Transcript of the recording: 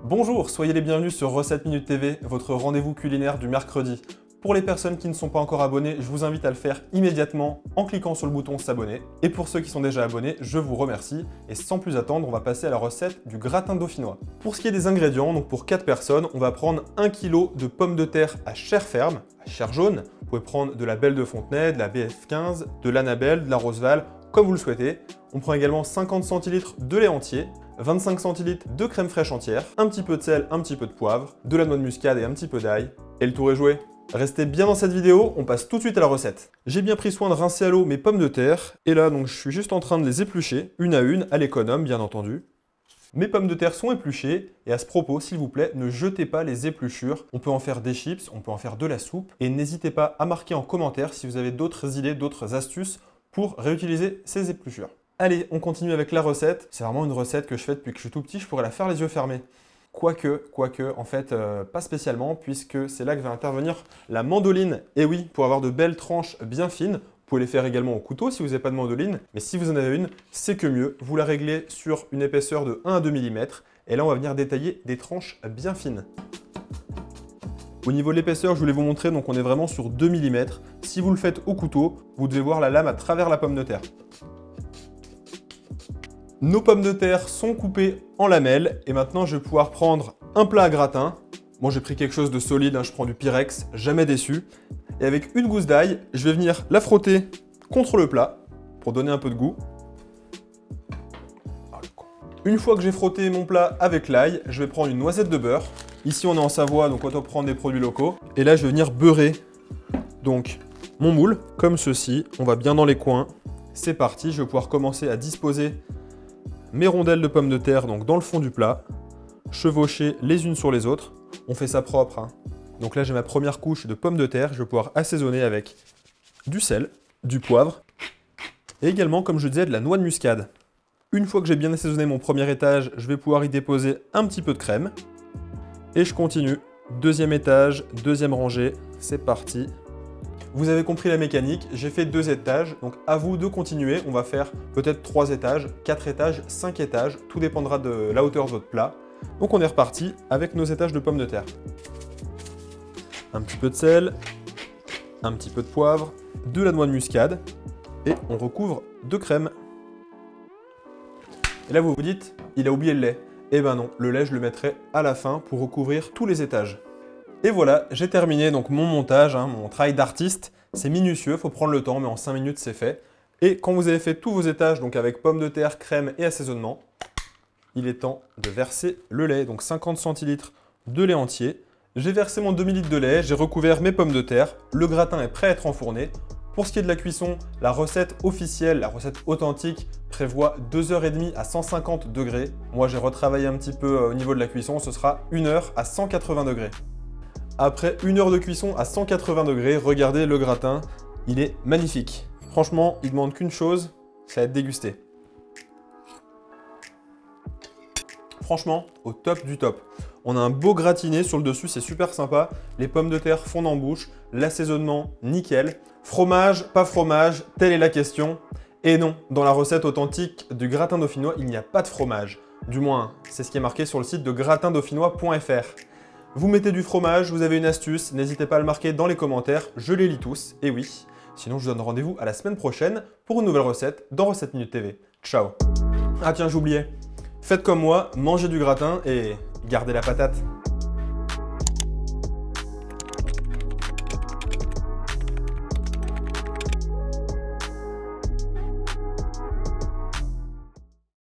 Bonjour, soyez les bienvenus sur Recettes Minute TV, votre rendez-vous culinaire du mercredi. Pour les personnes qui ne sont pas encore abonnées, je vous invite à le faire immédiatement en cliquant sur le bouton s'abonner. Et pour ceux qui sont déjà abonnés, je vous remercie. Et sans plus attendre, on va passer à la recette du gratin dauphinois. Pour ce qui est des ingrédients, donc pour 4 personnes, on va prendre 1 kg de pommes de terre à chair ferme, à chair jaune. Vous pouvez prendre de la Belle de Fontenay, de la BF15, de l'Annabelle, de la Roseval, comme vous le souhaitez. On prend également 50 centilitres de lait entier, 25 centilitres de crème fraîche entière, un petit peu de sel, un petit peu de poivre, de la noix de muscade et un petit peu d'ail. Et le tour est joué. Restez bien dans cette vidéo, on passe tout de suite à la recette. J'ai bien pris soin de rincer à l'eau mes pommes de terre, et là donc je suis juste en train de les éplucher, une à une, à l'économe bien entendu. Mes pommes de terre sont épluchées, et à ce propos, s'il vous plaît, ne jetez pas les épluchures. On peut en faire des chips, on peut en faire de la soupe, et n'hésitez pas à marquer en commentaire si vous avez d'autres idées, d'autres astuces pour réutiliser ces épluchures. Allez, on continue avec la recette. C'est vraiment une recette que je fais depuis que je suis tout petit, je pourrais la faire les yeux fermés. Quoique, en fait, pas spécialement, puisque c'est là que va intervenir la mandoline. Et oui, pour avoir de belles tranches bien fines, vous pouvez les faire également au couteau si vous n'avez pas de mandoline, mais si vous en avez une, c'est que mieux. Vous la réglez sur une épaisseur de 1 à 2 mm, et là on va venir détailler des tranches bien fines. Au niveau de l'épaisseur, je voulais vous montrer, donc on est vraiment sur 2 mm. Si vous le faites au couteau, vous devez voir la lame à travers la pomme de terre. Nos pommes de terre sont coupées en lamelles et maintenant je vais pouvoir prendre un plat à gratin. Bon, j'ai pris quelque chose de solide, hein, je prends du Pyrex, jamais déçu. Et avec une gousse d'ail, je vais venir la frotter contre le plat pour donner un peu de goût. Une fois que j'ai frotté mon plat avec l'ail, je vais prendre une noisette de beurre. Ici on est en Savoie, donc autant prendre des produits locaux. Et là je vais venir beurrer donc mon moule, comme ceci. On va bien dans les coins. C'est parti, je vais pouvoir commencer à disposer mes rondelles de pommes de terre donc dans le fond du plat, chevaucher les unes sur les autres. On fait ça propre, hein. Donc là j'ai ma première couche de pommes de terre, je vais pouvoir assaisonner avec du sel, du poivre et également, comme je disais, de la noix de muscade. Une fois que j'ai bien assaisonné mon premier étage, je vais pouvoir y déposer un petit peu de crème et je continue. Deuxième étage, deuxième rangée, c'est parti. Vous avez compris la mécanique, j'ai fait 2 étages, donc à vous de continuer. On va faire peut-être 3 étages, 4 étages, 5 étages, tout dépendra de la hauteur de votre plat. Donc on est reparti avec nos étages de pommes de terre. Un petit peu de sel, un petit peu de poivre, de la noix de muscade, et on recouvre de crème. Et là vous vous dites, il a oublié le lait. Eh ben non, le lait je le mettrai à la fin pour recouvrir tous les étages. Et voilà, j'ai terminé donc mon montage, hein, mon travail d'artiste. C'est minutieux, il faut prendre le temps, mais en 5 minutes c'est fait. Et quand vous avez fait tous vos étages, donc avec pommes de terre, crème et assaisonnement, il est temps de verser le lait, donc 50 centilitres de lait entier. J'ai versé mon demi-litre de lait, j'ai recouvert mes pommes de terre, le gratin est prêt à être enfourné. Pour ce qui est de la cuisson, la recette officielle, la recette authentique, prévoit 2h30 à 150 degrés. Moi j'ai retravaillé un petit peu au niveau de la cuisson, ce sera 1 heure à 180 degrés. Après 1 heure de cuisson à 180 degrés, regardez le gratin, il est magnifique. Franchement, il ne demande qu'une chose, ça va être dégusté. Franchement, au top du top. On a un beau gratiné sur le dessus, c'est super sympa. Les pommes de terre fondent en bouche, l'assaisonnement nickel. Fromage, pas fromage, telle est la question. Et non, dans la recette authentique du gratin dauphinois, il n'y a pas de fromage. Du moins, c'est ce qui est marqué sur le site de gratindauphinois.fr. Vous mettez du fromage, vous avez une astuce, n'hésitez pas à le marquer dans les commentaires, je les lis tous, et oui. Sinon, je vous donne rendez-vous à la semaine prochaine pour une nouvelle recette dans Recettes Minute TV. Ciao. Ah tiens, j'oubliais. Faites comme moi, mangez du gratin et gardez la patate.